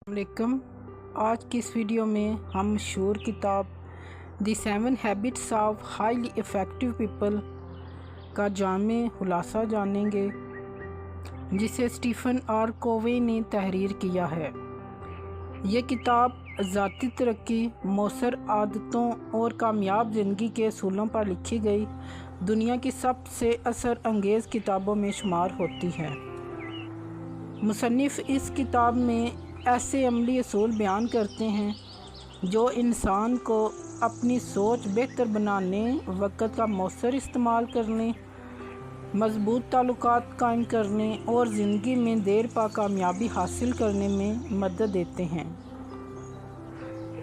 वालेकुम। आज की इस वीडियो में हम मशहूर किताब दी 7 habits of highly effective people का जामे खुलासा जानेंगे, जिसे स्टीफन आर कोवे ने तहरीर किया है। ये किताब ज़ाती तरक्की, मौसर आदतों और कामयाब ज़िंदगी के असूलों पर लिखी गई दुनिया की सबसे असर अंगेज़ किताबों में शुमार होती है। मुसन्निफ़ इस किताब में ऐसे अमली असूल बयान करते हैं जो इंसान को अपनी सोच बेहतर बनाने, वक़्त का मौसर इस्तेमाल करने, मज़बूत ताल्लुकात कायम करने और ज़िंदगी में देर पा कामयाबी हासिल करने में मदद देते हैं।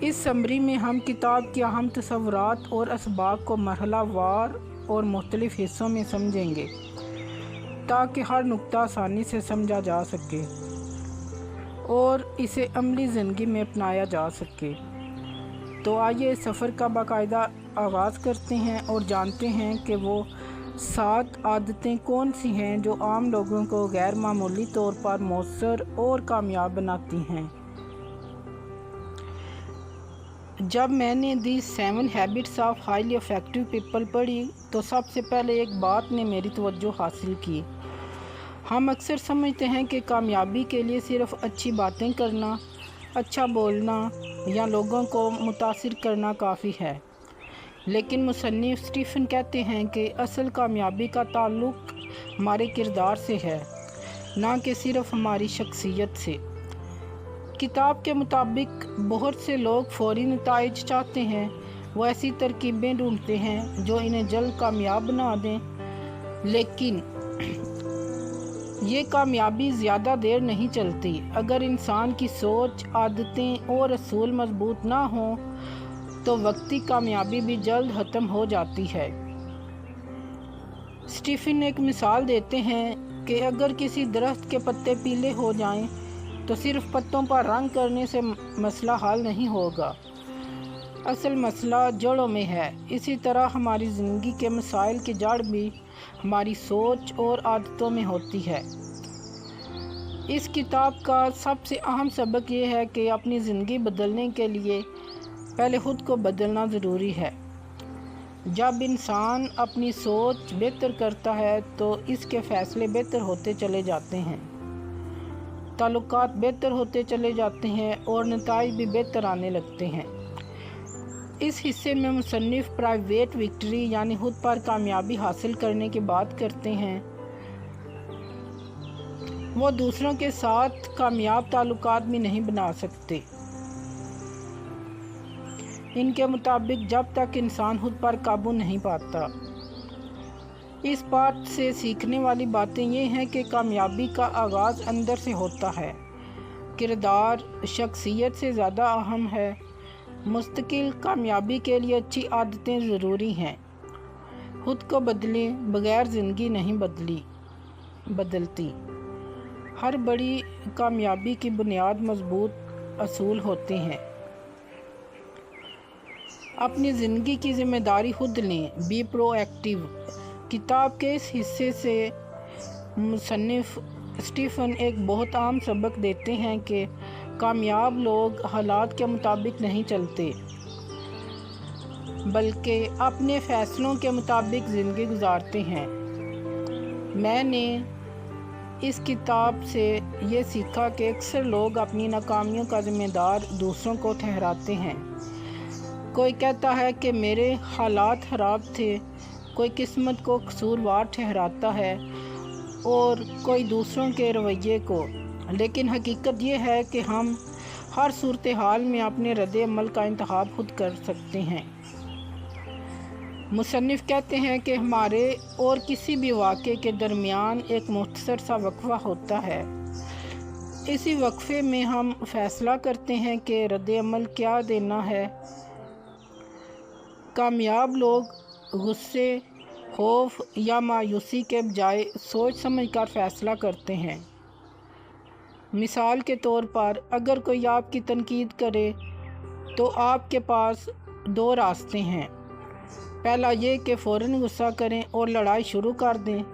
इस समरी में हम किताब के अहम तसव्वुरात और असबाब को मरहलावार और मुख्तलिफ़ हिस्सों में समझेंगे ताकि हर नुक्ता आसानी से समझा जा सके और इसे अमली ज़िंदगी में अपनाया जा सके। तो आइए इस सफ़र का बाकायदा आगाज़ करते हैं और जानते हैं कि वो 7 आदतें कौन सी हैं जो आम लोगों को गैर मामूली तौर पर मौसर और कामयाब बनाती हैं। जब मैंने दी 7 habits of highly effective people पढ़ी तो सबसे पहले एक बात ने मेरी तवज्जो हासिल की। हम अक्सर समझते हैं कि कामयाबी के लिए सिर्फ़ अच्छी बातें करना, अच्छा बोलना या लोगों को मुतासिर करना काफ़ी है, लेकिन मुसन्निफ़ स्टीफन कहते हैं कि असल कामयाबी का ताल्लुक़ हमारे किरदार से है, ना कि सिर्फ़ हमारी शख्सियत से। किताब के मुताबिक बहुत से लोग फ़ौरी नताइज चाहते हैं। वो ऐसी तरकीबें ढूंढते हैं जो इन्हें जल्द कामयाब बना दें, लेकिन ये कामयाबी ज़्यादा देर नहीं चलती। अगर इंसान की सोच, आदतें और असूल मजबूत ना हों तो वक्ती कामयाबी भी जल्द ख़त्म हो जाती है। स्टीफन एक मिसाल देते हैं कि अगर किसी दरख्त के पत्ते पीले हो जाएं तो सिर्फ पत्तों पर रंग करने से मसला हल नहीं होगा, असल मसला जड़ों में है। इसी तरह हमारी ज़िंदगी के मसाइल की जड़ भी हमारी सोच और आदतों में होती है। इस किताब का सबसे अहम सबक ये है कि अपनी ज़िंदगी बदलने के लिए पहले ख़ुद को बदलना ज़रूरी है। जब इंसान अपनी सोच बेहतर करता है तो इसके फ़ैसले बेहतर होते चले जाते हैं, ताल्लुकात बेहतर होते चले जाते हैं और नताइज भी बेहतर आने लगते हैं। इस हिस्से में मुसन्निफ़ प्राइवेट विक्ट्री यानी खुद पर कामयाबी हासिल करने की बात करते हैं। वो दूसरों के साथ कामयाब ताल्लुकात भी नहीं बना सकते। इनके मुताबिक जब तक इंसान खुद पर काबू नहीं पाता। इस बात से सीखने वाली बातें ये हैं कि कामयाबी का आगाज़ अंदर से होता है। किरदार शख्सियत से ज़्यादा अहम है। मुस्तकिल कामयाबी के लिए अच्छी आदतें ज़रूरी हैं। खुद को बदलें, बग़ैर ज़िंदगी नहीं बदलती। हर बड़ी कामयाबी की बुनियाद मजबूत असूल होते हैं। अपनी ज़िंदगी की ज़िम्मेदारी खुद लें, बी प्रोएक्टिव। किताब के इस हिस्से से मुसन्निफ़ स्टीफन एक बहुत आम सबक देते हैं कि कामयाब लोग हालात के मुताबिक नहीं चलते, बल्कि अपने फ़ैसलों के मुताबिक ज़िंदगी गुजारते हैं। मैंने इस किताब से ये सीखा कि अक्सर लोग अपनी नाकामियों का ज़िम्मेदार दूसरों को ठहराते हैं। कोई कहता है कि मेरे हालात ख़राब थे, कोई किस्मत को कसूरवार ठहराता है और कोई दूसरों के रवैये को, लेकिन हकीकत ये है कि हम हर सूरत हाल में अपने रद्द अमल का इंतखाब खुद कर सकते हैं। मुसन्निफ़ कहते हैं कि हमारे और किसी भी वाक़े के दरमियान एक मुख्तसर सा वक्फ़ा होता है। इसी वक्फ़े में हम फ़ैसला करते हैं कि रद्द अमल क्या देना है। कामयाब लोग गुस्से, खौफ या मायूसी के बजाय सोच समझ कर फ़ैसला करते हैं। मिसाल के तौर पर अगर कोई आपकी तनकीद करे तो आपके पास 2 रास्ते हैं। पहला ये कि फ़ौरन गुस्सा करें और लड़ाई शुरू कर दें।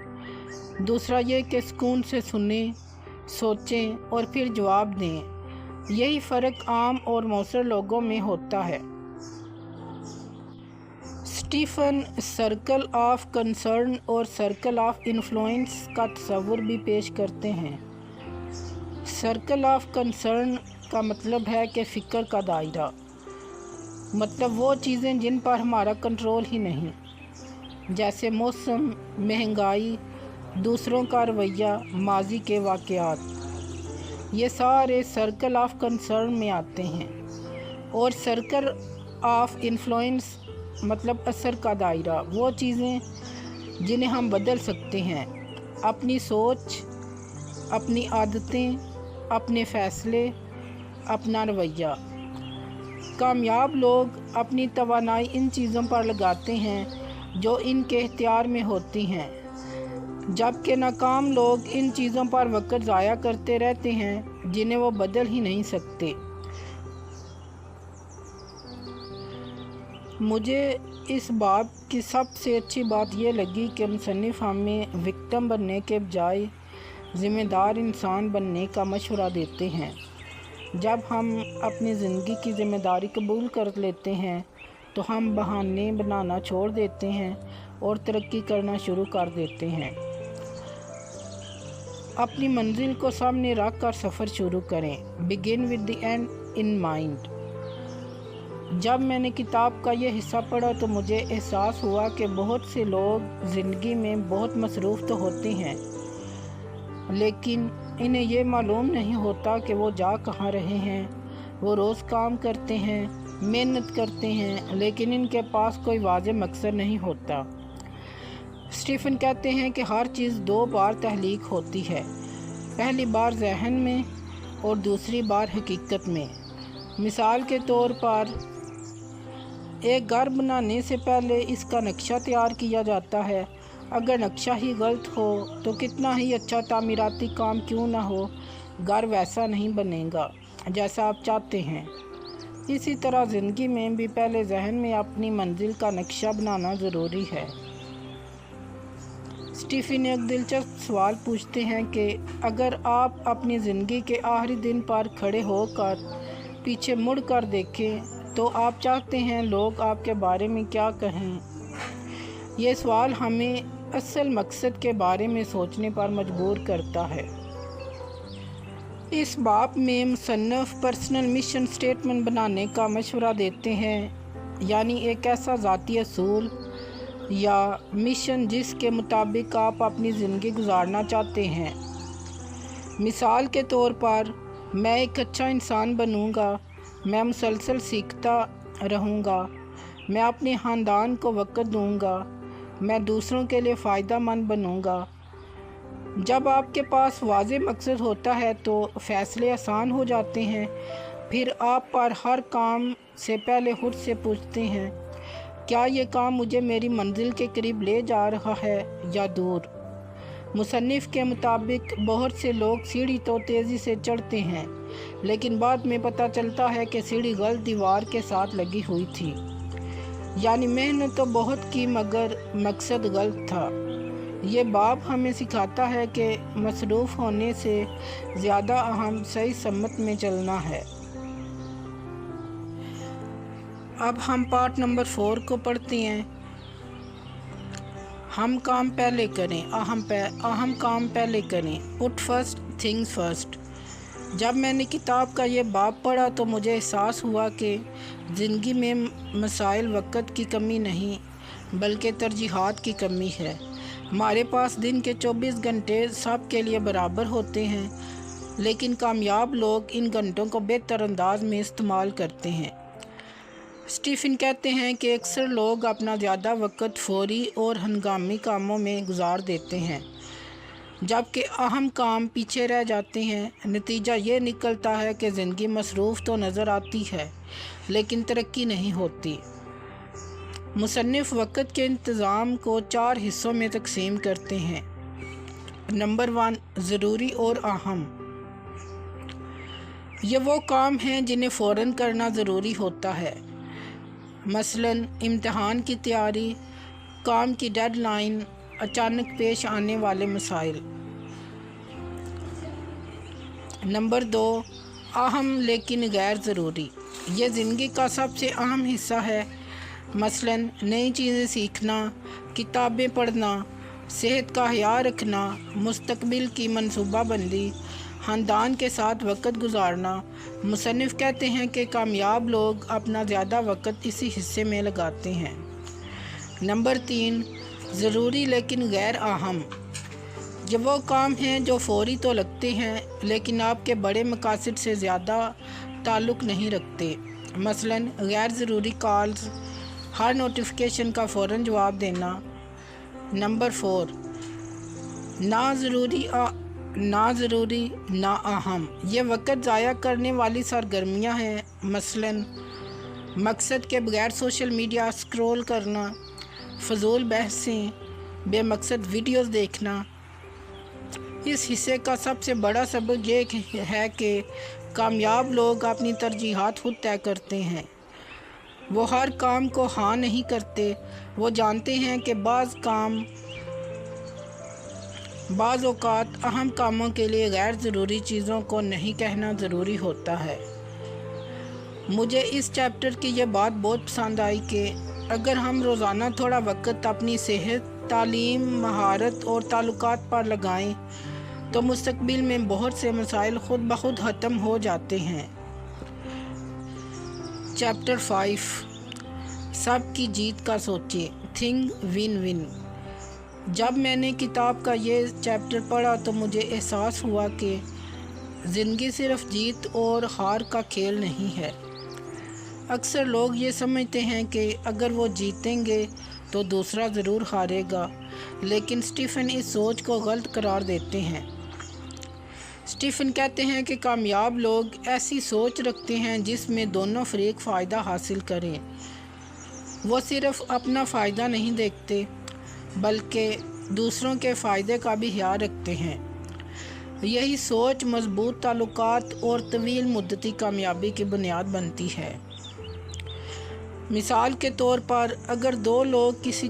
दूसरा ये कि सुकून से सुनें, सोचें और फिर जवाब दें। یہی فرق عام اور مؤثر لوگوں میں ہوتا ہے۔ اسٹیفن سرکل آف کنسرن اور سرکل آف انفلوئنس کا تصور بھی پیش کرتے ہیں۔ سرکل آف کنسرن کا مطلب ہے کہ فکر کا دائرہ، مطلب وہ چیزیں جن پر ہمارا کنٹرول ہی نہیں، جیسے موسم، مہنگائی، دوسروں کا رویہ، ماضی کے واقعات، یہ سارے سرکل آف کنسرن میں آتے ہیں۔ اور سرکل آف انفلوئنس مطلب اثر کا دائرہ، وہ چیزیں جنہیں ہم بدل سکتے ہیں، اپنی سوچ، اپنی عادتیں، اپنے فیصلے، اپنا رویہ۔ کامیاب لوگ اپنی توانائی ان چیزوں پر لگاتے ہیں جو ان کے اختیار میں ہوتی ہیں، جبکہ ناکام لوگ ان چیزوں پر وقت ضائع کرتے رہتے ہیں جنہیں وہ بدل ہی نہیں سکتے۔ مجھے اس باب کی سب سے اچھی بات یہ لگی کہ مصنف ہمیں وکٹم بننے کے بجائے ذمہ دار انسان بننے کا مشورہ دیتے ہیں۔ جب ہم اپنی زندگی کی ذمہ داری قبول کر لیتے ہیں تو ہم بہانے بنانا چھوڑ دیتے ہیں اور ترقی کرنا شروع کر دیتے ہیں۔ اپنی منزل کو سامنے رکھ کر سفر شروع کریں۔ Begin with the end in mind۔ جب میں نے کتاب کا یہ حصہ پڑھا تو مجھے احساس ہوا کہ بہت سے لوگ زندگی میں بہت مصروف تو ہوتے ہیں، لیکن انہیں یہ معلوم نہیں ہوتا کہ وہ جا کہاں رہے ہیں۔ وہ روز کام کرتے ہیں، محنت کرتے ہیں، لیکن ان کے پاس کوئی واضح مقصد نہیں ہوتا۔ اسٹیفن کہتے ہیں کہ ہر چیز دو بار تخلیق ہوتی ہے، پہلی بار ذہن میں اور دوسری بار حقیقت میں۔ مثال کے طور پر ایک گھر بنانے سے پہلے اس کا نقشہ تیار کیا جاتا ہے۔ اگر نقشہ ہی غلط ہو تو کتنا ہی اچھا تعمیراتی کام کیوں نہ ہو، گھر ویسا نہیں بنے گا جیسا آپ چاہتے ہیں۔ اسی طرح زندگی میں بھی پہلے ذہن میں اپنی منزل کا نقشہ بنانا ضروری ہے۔ اسٹیفن ایک دلچسپ سوال پوچھتے ہیں کہ اگر آپ اپنی زندگی کے آخری دن پر کھڑے ہو کر پیچھے مڑ کر دیکھیں تو آپ چاہتے ہیں لوگ آپ کے بارے میں کیا کہیں؟ یہ سوال ہمیں اصل مقصد کے بارے میں سوچنے پر مجبور کرتا ہے۔ اس باب میں مصنف پرسنل مشن سٹیٹمنٹ بنانے کا مشورہ دیتے ہیں، یعنی ایک ایسا ذاتی اصول یا مشن جس کے مطابق آپ اپنی زندگی گزارنا چاہتے ہیں۔ مثال کے طور پر میں ایک اچھا انسان بنوں گا، میں مسلسل سیکھتا رہوں گا، میں اپنے خاندان کو وقت دوں گا، میں دوسروں کے لیے فائدہ مند بنوں گا۔ جب آپ کے پاس واضح مقصد ہوتا ہے تو فیصلے آسان ہو جاتے ہیں۔ پھر آپ پر ہر کام سے پہلے خود سے پوچھتے ہیں، کیا یہ کام مجھے میری منزل کے قریب لے جا رہا ہے یا دور؟ مصنف کے مطابق بہت سے لوگ سیڑھی تو تیزی سے چڑھتے ہیں، لیکن بعد میں پتہ چلتا ہے کہ سیڑھی غلط دیوار کے ساتھ لگی ہوئی تھی، یعنی محنت تو بہت کی مگر مقصد غلط تھا۔ یہ باب ہمیں سکھاتا ہے کہ مصروف ہونے سے زیادہ اہم صحیح سمت میں چلنا ہے۔ اب ہم پارٹ نمبر 4 کو پڑھتے ہیں۔ ہم کام پہلے کریں، اہم کام پہلے کریں۔ پٹ فرسٹ تھنگز فرسٹ۔ جب میں نے کتاب کا یہ باب پڑھا تو مجھے احساس ہوا کہ زندگی میں مسائل وقت کی کمی نہیں بلکہ ترجیحات کی کمی ہے۔ ہمارے پاس دن کے 24 گھنٹے سب کے لیے برابر ہوتے ہیں، لیکن کامیاب لوگ ان گھنٹوں کو بہتر انداز میں استعمال کرتے ہیں۔ اسٹیفن کہتے ہیں کہ اکثر لوگ اپنا زیادہ وقت فوری اور ہنگامی کاموں میں گزار دیتے ہیں، جبکہ اہم کام پیچھے رہ جاتے ہیں۔ نتیجہ یہ نکلتا ہے کہ زندگی مصروف تو نظر آتی ہے لیکن ترقی نہیں ہوتی۔ مصنف وقت کے انتظام کو 4 حصوں میں تقسیم کرتے ہیں۔ نمبر 1، ضروری اور اہم۔ یہ وہ کام ہیں جنہیں فوراً کرنا ضروری ہوتا ہے، مثلاً امتحان کی تیاری، کام کی ڈیڈ لائن، اچانک پیش آنے والے مسائل۔ نمبر 2، अहम लेकिन गैर ज़रूरी। ये ज़िंदगी का सबसे अहम हिस्सा है। मसलन नई चीज़ें सीखना, किताबें पढ़ना, सेहत का ख्याल रखना, मुस्तकबिल की मनसूबाबंदी, ख़ानदान के साथ वक़्त गुजारना। मुसन्निफ़ कहते हैं कि कामयाब लोग अपना ज़्यादा वक़्त इसी हिस्से में लगाते हैं। नंबर 3, ज़रूरी लेकिन गैर अहम। ये वो काम हैं जो फ़ौरी तो लगते हैं लेकिन आपके बड़े मकासद से ज़्यादा ताल्लुक़ नहीं रखते। मसलन गैर ज़रूरी कॉल्स, हर नोटिफिकेशन का फ़ौरन जवाब देना। नंबर 4, ना ज़रूरी ना अहम। ये वक़्त ज़ाया करने वाली सरगर्मियाँ हैं। मसलन मकसद के बगैर सोशल मीडिया स्क्रॉल करना, फ़जूल बहसें, बेमकसद वीडियोस देखना। इस हिस्से का सबसे बड़ा सबक ये है कि कामयाब लोग अपनी तरजीहात खुद तय करते हैं। वो हर काम को हाँ नहीं करते। वो जानते हैं कि बाज़ औक़ात अहम कामों के लिए गैर ज़रूरी चीज़ों को नहीं कहना ज़रूरी होता है। मुझे इस चैप्टर की ये बात बहुत पसंद आई कि अगर हम रोज़ाना थोड़ा वक़्त अपनी सेहत, तालीम, महारत और ताल्लुकात पर लगाएं तो मुस्तकबिल में बहुत से मसाइल खुद ब खुद ख़त्म हो जाते हैं। चैप्टर 5, सब की जीत का सोचें, थिंक विन विन। जब मैंने किताब का ये चैप्टर पढ़ा तो मुझे एहसास हुआ कि ज़िंदगी सिर्फ़ जीत और हार का खेल नहीं है। अक्सर लोग ये समझते हैं कि अगर वो जीतेंगे तो दूसरा ज़रूर हारेगा, लेकिन स्टीफ़न इस सोच को गलत करार देते हैं। स्टीफ़न कहते हैं कि कामयाब लोग ऐसी सोच रखते हैं जिसमें दोनों फ़रीक फ़ायदा हासिल करें। वो सिर्फ़ अपना फ़ायदा नहीं देखते बल्कि दूसरों के फ़ायदे का भी ख्याल रखते हैं। यही सोच मज़बूत ताल्लुकात और तवील मुद्दती कामयाबी की बुनियाद बनती है। मिसाल के तौर पर अगर दो लोग किसी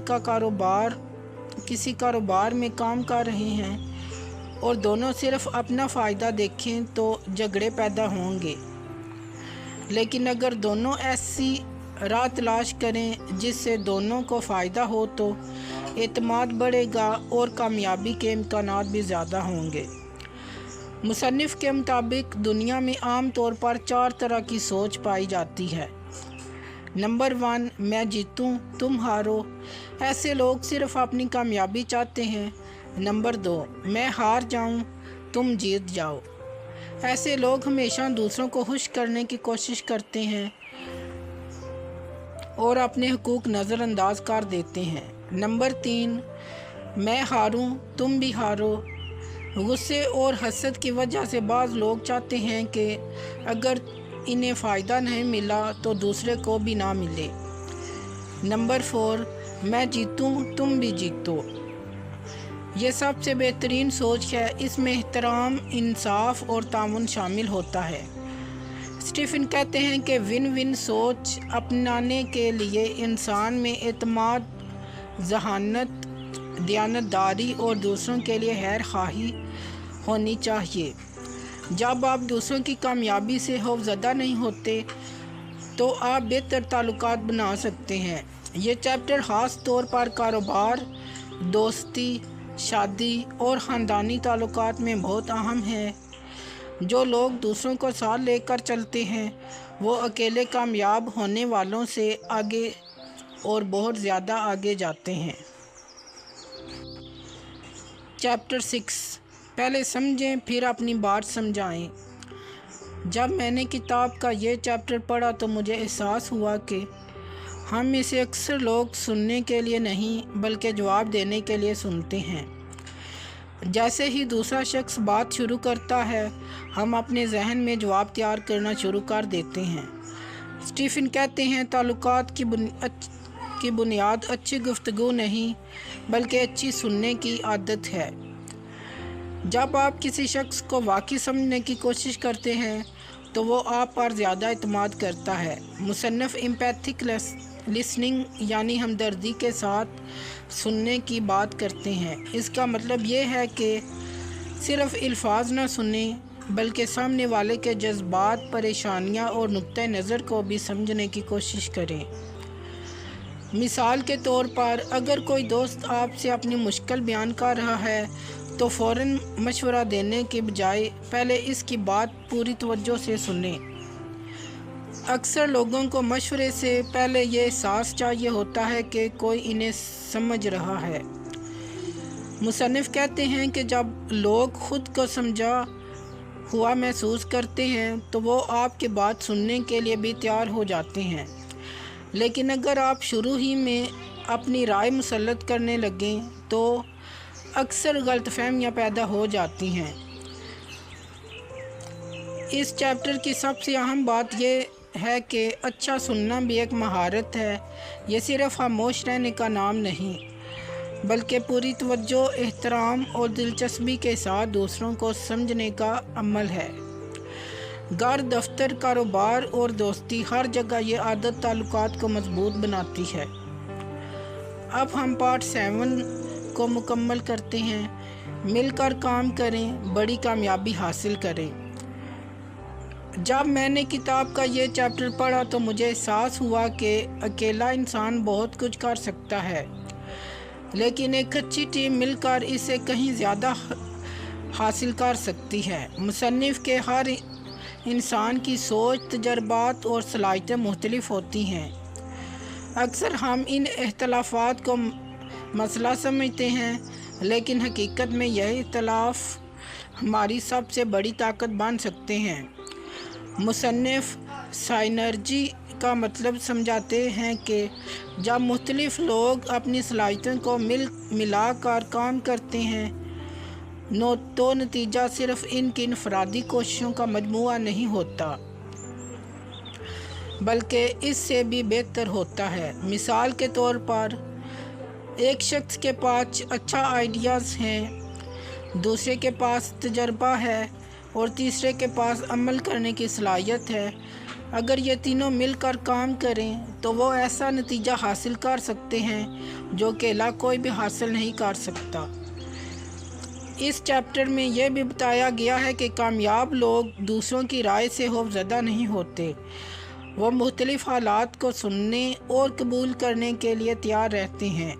कारोबार में काम कर रहे हैं और दोनों सिर्फ अपना फ़ायदा देखें तो झगड़े पैदा होंगे। लेकिन अगर दोनों ऐसी राह तलाश करें जिससे दोनों को फ़ायदा हो तो एतमाद बढ़ेगा और कामयाबी के इम्कानात भी ज़्यादा होंगे। मुसन्निफ़ के मुताबिक दुनिया में आम तौर पर 4 तरह की सोच पाई जाती है। नंबर 1, मैं जीतूं तुम हारो। ऐसे लोग सिर्फ़ अपनी कामयाबी चाहते हैं। नंबर 2, मैं हार जाऊं तुम जीत जाओ। ऐसे लोग हमेशा दूसरों को खुश करने की कोशिश करते हैं और अपने हुकूक नज़रअंदाज कर देते हैं। नंबर 3, मैं हारूं तुम भी हारो। गुस्से और हसद की वजह से बाज़ लोग चाहते हैं कि अगर इन्हें फ़ायदा नहीं मिला तो दूसरे को भी ना मिले। नंबर 4, मैं जीतूं तुम भी जीतो। ये सबसे बेहतरीन सोच है। इसमें एहतराम, इंसाफ और तामुन शामिल होता है। स्टीफ़न कहते हैं कि विन विन सोच अपनाने के लिए इंसान में एतमाद, ज़हानत, दयानतदारी और दूसरों के लिए खैर ख़्वाही होनी चाहिए। जब आप दूसरों की कामयाबी से खौफज़दा नहीं होते तो आप बेहतर ताल्लुकात बना सकते हैं। ये चैप्टर ख़ास तौर पर कारोबार, दोस्ती, शादी और ख़ानदानी ताल्लुकात में बहुत अहम है। जो लोग दूसरों को साथ लेकर चलते हैं वो अकेले कामयाब होने वालों से आगे और बहुत ज़्यादा आगे जाते हैं। चैप्टर 6, पहले समझें फिर अपनी बात समझाएं। जब मैंने किताब का ये चैप्टर पढ़ा तो मुझे एहसास हुआ कि हम में से अक्सर लोग सुनने के लिए नहीं बल्कि जवाब देने के लिए सुनते हैं। जैसे ही दूसरा शख्स बात शुरू करता है हम अपने जहन में जवाब तैयार करना शुरू कर देते हैं। स्टीफ़न कहते हैं ताल्लुकात की बुनियाद अच्छी गुफ्तगू नहीं बल्कि अच्छी सुनने की आदत है। जब आप किसी शख्स को वाकई समझने की कोशिश करते हैं तो वो आप पर ज़्यादा एतमाद करता है। मुसन्निफ़ एम्पैथिक लिसनिंग यानी हमदर्दी के साथ सुनने की बात करते हैं। इसका मतलब ये है कि सिर्फ़ अल्फाज न सुने بلکہ سامنے والے کے جذبات، پریشانیاں اور نقطۂ نظر کو بھی سمجھنے کی کوشش کریں۔ مثال کے طور پر اگر کوئی دوست آپ سے اپنی مشکل بیان کر رہا ہے تو فوراً مشورہ دینے کے بجائے پہلے اس کی بات پوری توجہ سے سنیں۔ اکثر لوگوں کو مشورے سے پہلے یہ احساس چاہیے ہوتا ہے کہ کوئی انہیں سمجھ رہا ہے۔ مصنف کہتے ہیں کہ جب لوگ خود کو سمجھا ہوا محسوس کرتے ہیں تو وہ آپ کی بات سننے کے لیے بھی تیار ہو جاتے ہیں، لیکن اگر آپ شروع ہی میں اپنی رائے مسلط کرنے لگیں تو اکثر غلط فہمیاں پیدا ہو جاتی ہیں۔ اس چیپٹر کی سب سے اہم بات یہ ہے کہ اچھا سننا بھی ایک مہارت ہے۔ یہ صرف خاموش رہنے کا نام نہیں، بلکہ پوری توجہ، احترام اور دلچسپی کے ساتھ دوسروں کو سمجھنے کا عمل ہے۔ گھر، دفتر، کاروبار اور دوستی، ہر جگہ یہ عادت تعلقات کو مضبوط بناتی ہے۔ اب ہم پارٹ 7 کو مکمل کرتے ہیں۔ مل کر کام کریں، بڑی کامیابی حاصل کریں۔ جب میں نے کتاب کا یہ چیپٹر پڑھا تو مجھے احساس ہوا کہ اکیلا انسان بہت کچھ کر سکتا ہے، لیکن ایک اچھی ٹیم مل کر اسے کہیں زیادہ حاصل کر سکتی ہے۔ مصنف کے ہر انسان کی سوچ، تجربات اور صلاحیتیں مختلف ہوتی ہیں۔ اکثر ہم ان اختلافات کو مسئلہ سمجھتے ہیں، لیکن حقیقت میں یہ اختلاف ہماری سب سے بڑی طاقت بن سکتے ہیں۔ مصنف سائنرجی کا مطلب سمجھاتے ہیں کہ جب مختلف لوگ اپنی صلاحیتوں کو ملا کر کام کرتے ہیں تو نتیجہ صرف ان کی انفرادی کوششوں کا مجموعہ نہیں ہوتا، بلکہ اس سے بھی بہتر ہوتا ہے۔ مثال کے طور پر ایک شخص کے پاس اچھا آئیڈیاز ہیں، دوسرے کے پاس تجربہ ہے اور تیسرے کے پاس عمل کرنے کی صلاحیت ہے۔ اگر یہ تینوں مل کر کام کریں تو وہ ایسا نتیجہ حاصل کر سکتے ہیں جو اکیلا کوئی بھی حاصل نہیں کر سکتا۔ اس چیپٹر میں یہ بھی بتایا گیا ہے کہ کامیاب لوگ دوسروں کی رائے سے خوفزدہ نہیں ہوتے، وہ مختلف حالات کو سننے اور قبول کرنے کے لیے تیار رہتے ہیں۔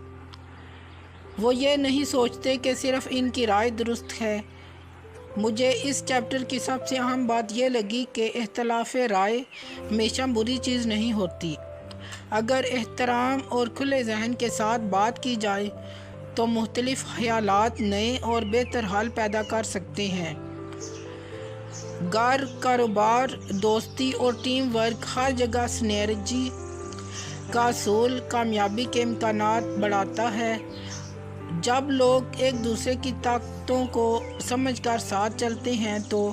وہ یہ نہیں سوچتے کہ صرف ان کی رائے درست ہے۔ مجھے اس چیپٹر کی سب سے اہم بات یہ لگی کہ اختلاف رائے ہمیشہ بری چیز نہیں ہوتی۔ اگر احترام اور کھلے ذہن کے ساتھ بات کی جائے تو مختلف خیالات نئے اور بہتر حل پیدا کر سکتے ہیں۔ گھر، کاروبار، دوستی اور ٹیم ورک، ہر جگہ سنرجی کا اصول کامیابی کے امکانات بڑھاتا ہے۔ جب لوگ ایک دوسرے کی طاقتوں کو سمجھ کر ساتھ چلتے ہیں تو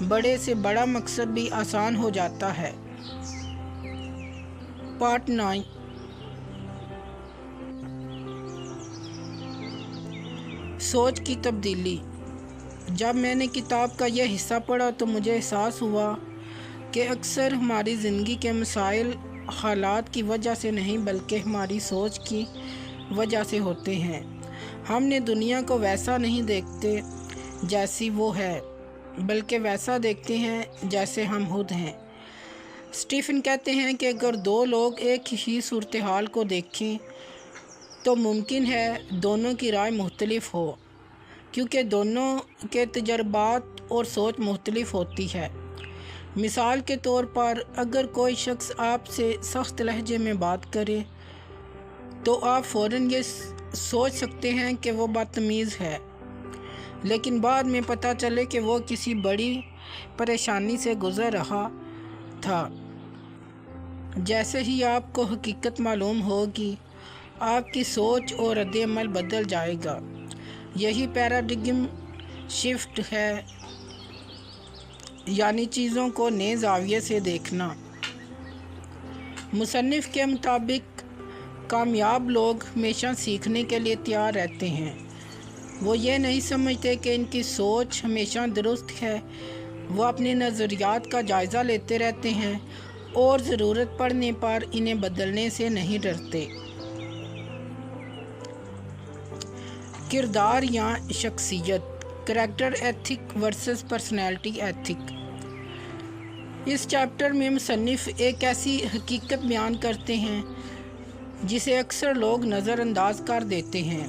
بڑے سے بڑا مقصد بھی آسان ہو جاتا ہے۔ پارٹ 9 سوچ کی تبدیلی۔ جب میں نے کتاب کا یہ حصہ پڑھا تو مجھے احساس ہوا کہ اکثر ہماری زندگی کے مسائل حالات کی وجہ سے نہیں بلکہ ہماری سوچ کی وجہ سے ہوتے ہیں۔ ہم نے دنیا کو ویسا نہیں دیکھتے جیسی وہ ہے، بلکہ ویسا دیکھتے ہیں جیسے ہم خود ہیں۔ اسٹیفن کہتے ہیں کہ اگر دو لوگ ایک ہی صورتحال کو دیکھیں تو ممکن ہے دونوں کی رائے مختلف ہو، کیونکہ دونوں کے تجربات اور سوچ مختلف ہوتی ہے۔ مثال کے طور پر اگر کوئی شخص آپ سے سخت لہجے میں بات کرے تو آپ فوراً یہ سوچ سکتے ہیں کہ وہ بدتمیز ہے، لیکن بعد میں پتہ چلے کہ وہ کسی بڑی پریشانی سے گزر رہا تھا۔ جیسے ہی آپ کو حقیقت معلوم ہوگی، آپ کی سوچ اور رد عمل بدل جائے گا۔ یہی پیراڈگم شفٹ ہے، یعنی چیزوں کو نئے زاویے سے دیکھنا۔ مصنف کے مطابق کامیاب لوگ ہمیشہ سیکھنے کے لیے تیار رہتے ہیں۔ وہ یہ نہیں سمجھتے کہ ان کی سوچ ہمیشہ درست ہے، وہ اپنے نظریات کا جائزہ لیتے رہتے ہیں اور ضرورت پڑنے پر انہیں بدلنے سے نہیں ڈرتے۔ کردار یا شخصیت۔ Character ethic versus personality ethic. इस चैप्टर में मुसन्निफ़ एक ऐसी हकीकत बयान करते हैं जिसे अक्सर लोग नज़रअंदाज कर देते हैं।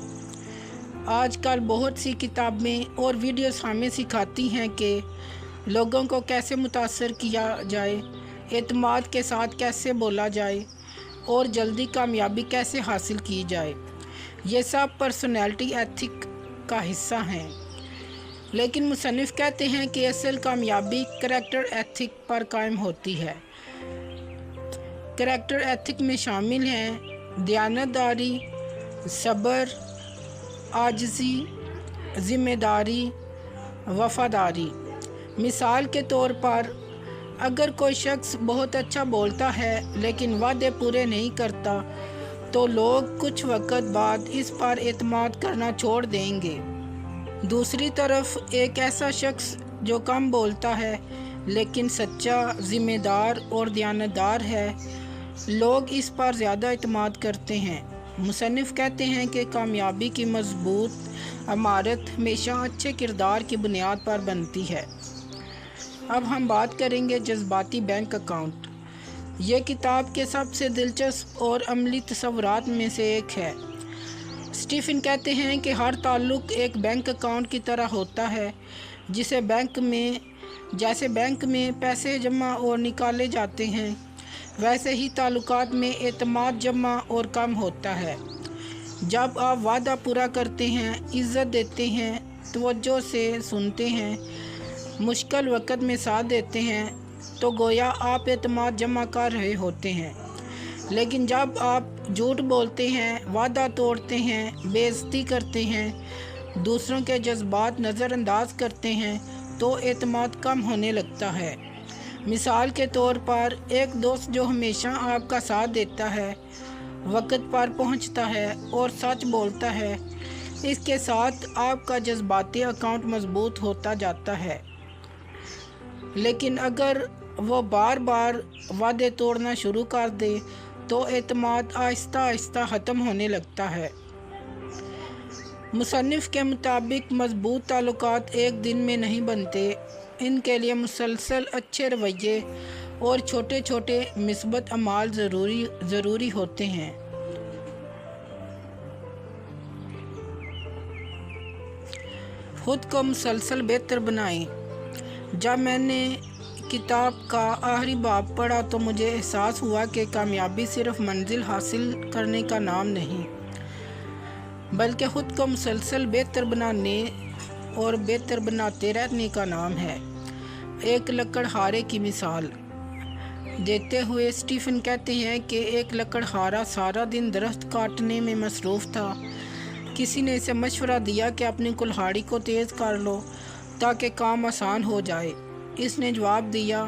आजकल बहुत सी किताबें और वीडियोस हमें सिखाती हैं कि लोगों को कैसे मुतासर किया जाए, एतमाद के साथ कैसे बोला जाए और जल्दी कामयाबी कैसे हासिल की जाए। ये सब पर्सनैलिटी एथिक का हिस्सा हैं। लेकिन मुसन्निफ़ कहते हैं कि असल कामयाबी करैक्टर एथिक पर कायम होती है। करैक्टर एथिक में शामिल हैं दयानतदारी, सब्र, आजिज़ी, ज़िम्मेदारी, वफ़ादारी। मिसाल के तौर पर अगर कोई शख्स बहुत अच्छा बोलता है लेकिन वादे पूरे नहीं करता तो लोग कुछ वक्त बाद इस पर एतमाद करना छोड़ देंगे। दूसरी तरफ एक ऐसा शख्स जो कम बोलता है लेकिन सच्चा, ज़िम्मेदार और दयानतदार है, लोग इस पर ज़्यादा एतमाद करते हैं। मुसन्निफ़ कहते हैं कि कामयाबी की मजबूत इमारत हमेशा अच्छे किरदार की बुनियाद पर बनती है। अब हम बात करेंगे जज्बाती बैंक अकाउंट। ये किताब के सबसे दिलचस्प और अमली तस्वुरात में से एक है। स्टीफन कहते हैं कि हर ताल्लुक़ एक बैंक अकाउंट की तरह होता है, जैसे बैंक में पैसे जमा और निकाले जाते हैं, वैसे ही ताल्लुकात में एतमाद जमा और कम होता है। जब आप वादा पूरा करते हैं, इज़्ज़त देते हैं, तवज्जो से सुनते हैं, मुश्किल वक़्त में साथ देते हैं, तो गोया आप एतमाद जमा कर रहे होते हैं। लेकिन जब आप झूठ बोलते हैं, वादा तोड़ते हैं, बेइज्जती करते हैं, दूसरों के जज्बात नज़रअंदाज करते हैं, तो एतमाद कम होने लगता है। मिसाल के तौर पर एक दोस्त जो हमेशा आपका साथ देता है, वक़्त पर पहुंचता है और सच बोलता है, इसके साथ आपका जज्बाती अकाउंट मजबूत होता जाता है। लेकिन अगर वो बार बार वादे तोड़ना शुरू कर दे तो एतमाद आहिस्ता आहिस्ता ख़त्म होने लगता है। मुसन्निफ़ के मुताबिक मजबूत ताल्लुकात एक दिन में नहीं बनते, इनके लिए मुसलसल अच्छे रवैये और छोटे छोटे मिस्बत अमाल ज़रूरी होते हैं। ख़ुद को मुसलसल बेहतर बनाएं। जब मैंने किताब का आखिरी बाब पढ़ा तो मुझे एहसास हुआ कि कामयाबी सिर्फ मंजिल हासिल करने का नाम नहीं, बल्कि ख़ुद को मुसलसल बेहतर बनाने और बेहतर बनाते रहने का नाम है। एक लकड़हारे की मिसाल देते हुए स्टीफन कहते हैं कि एक लकड़हारा सारा दिन दरख्त काटने में मसरूफ़ था। किसी ने इसे मशवरा दिया कि अपनी कुल्हाड़ी को तेज़ कर लो ताकि काम आसान हो जाए। इसने जवाब दिया,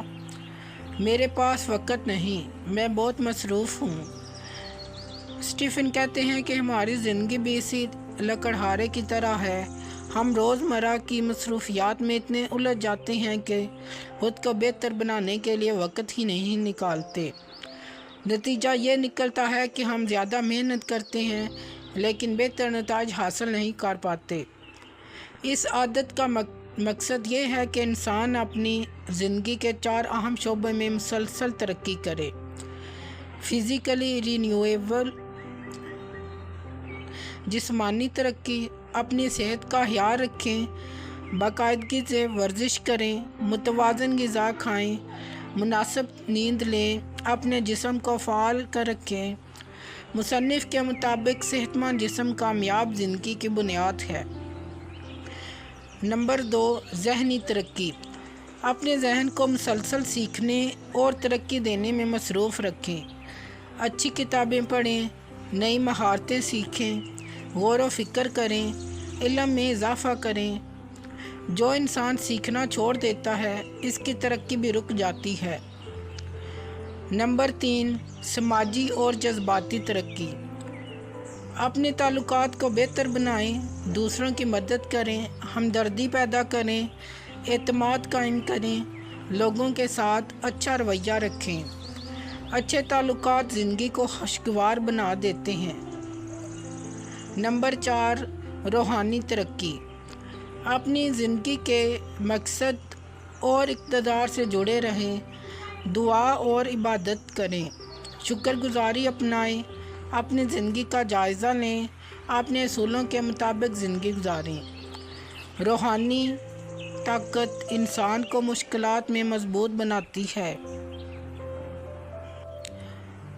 मेरे पास वक़्त नहीं, मैं बहुत मसरूफ़ हूँ। स्टीफन कहते हैं कि हमारी ज़िंदगी भी इसी लकड़हारे की तरह है। हम रोज़मर्रा की मसरूफियात में इतने उलझ जाते हैं कि खुद को बेहतर बनाने के लिए वक़्त ही नहीं निकालते। नतीजा ये निकलता है कि हम ज़्यादा मेहनत करते हैं लेकिन बेहतर नताइज हासिल नहीं कर पाते। इस आदत का मकसद ये है कि इंसान अपनी ज़िंदगी के 4 अहम शोबों में मुसलसल तरक्की करे। फ़िज़िकली रिन्यूएबल, जिस्मानी तरक्की, अपनी सेहत का ख्याल रखें, बाकायदगी से वर्जिश करें, मुतवाज़न ग़िज़ा खाएं, मुनासिब नींद लें, अपने जिस्म को फ़ाल कर रखें। मुसन्निफ़ के मुताबिक सेहतमंद जिस्म कामयाब ज़िंदगी की बुनियाद है। नंबर 2, ज़हनी तरक्की। अपने जहन को मुसलसल सीखने और तरक्की देने में मसरूफ़ रखें। अच्छी किताबें पढ़ें, नई महारतें सीखें, गौर व फ़िक्र करें, इल्म में इजाफ़ा करें। जो इंसान सीखना छोड़ देता है, इसकी तरक्की भी रुक जाती है। नंबर 3, समाजी और जज्बाती तरक्की। अपने ताल्लुकात को बेहतर बनाएं, दूसरों की मदद करें, हमदर्दी पैदा करें, एतमाद कायम करें, लोगों के साथ अच्छा रवैया रखें। अच्छे ताल्लुकात ज़िंदगी को खुशगवार बना देते हैं। नंबर 4, रूहानी तरक्की। اپنی زندگی کے مقصد اور اقتدار سے جڑے رہیں، دعا اور عبادت کریں، شکر گزاری اپنائیں، اپنی زندگی کا جائزہ لیں، اپنے اصولوں کے مطابق زندگی گزاریں۔ روحانی طاقت انسان کو مشکلات میں مضبوط بناتی ہے۔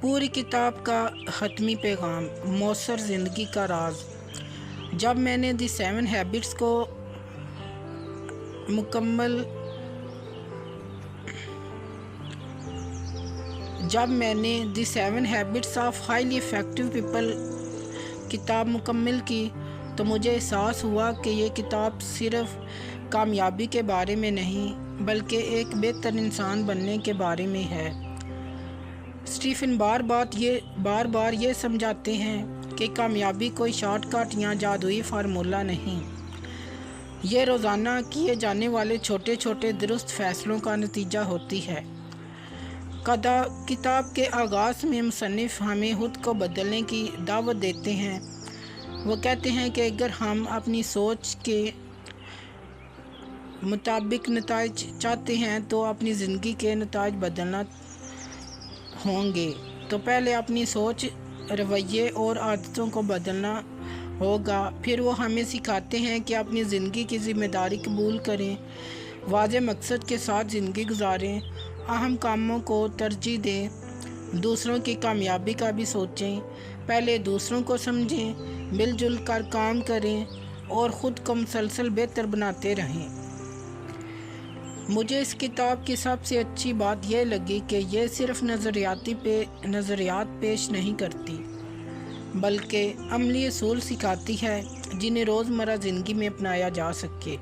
پوری کتاب کا حتمی پیغام، مؤثر زندگی کا راز۔ جب میں نے دی 7 ہیبٹس کو دی 7 habits of highly effective people کتاب مکمل کی تو مجھے احساس ہوا کہ یہ کتاب صرف کامیابی کے بارے میں نہیں بلکہ ایک بہتر انسان بننے کے بارے میں ہے۔ اسٹیفن بار بار یہ سمجھاتے ہیں کہ کامیابی کوئی شارٹ کٹ یا جادوئی فارمولہ نہیں، یہ روزانہ کیے جانے والے چھوٹے چھوٹے درست فیصلوں کا نتیجہ ہوتی ہے۔ کتاب کے آغاز میں مصنف ہمیں خود کو بدلنے کی دعوت دیتے ہیں۔ وہ کہتے ہیں کہ اگر ہم اپنی سوچ کے مطابق نتائج چاہتے ہیں تو اپنی زندگی کے نتائج بدلنا ہوں گے تو پہلے اپنی سوچ، رویے اور عادتوں کو بدلنا ہوگا۔ پھر وہ ہمیں سکھاتے ہیں کہ اپنی زندگی کی ذمہ داری قبول کریں، واضح مقصد کے ساتھ زندگی گزاریں، اہم کاموں کو ترجیح دیں، دوسروں کی کامیابی کا بھی سوچیں، پہلے دوسروں کو سمجھیں، مل جل کر کام کریں اور خود کو مسلسل بہتر بناتے رہیں۔ مجھے اس کتاب کی سب سے اچھی بات یہ لگی کہ یہ صرف نظریات پیش نہیں کرتی بلکہ عملی اصول سکھاتی ہے جنہیں روزمرہ زندگی میں اپنایا جا سکے۔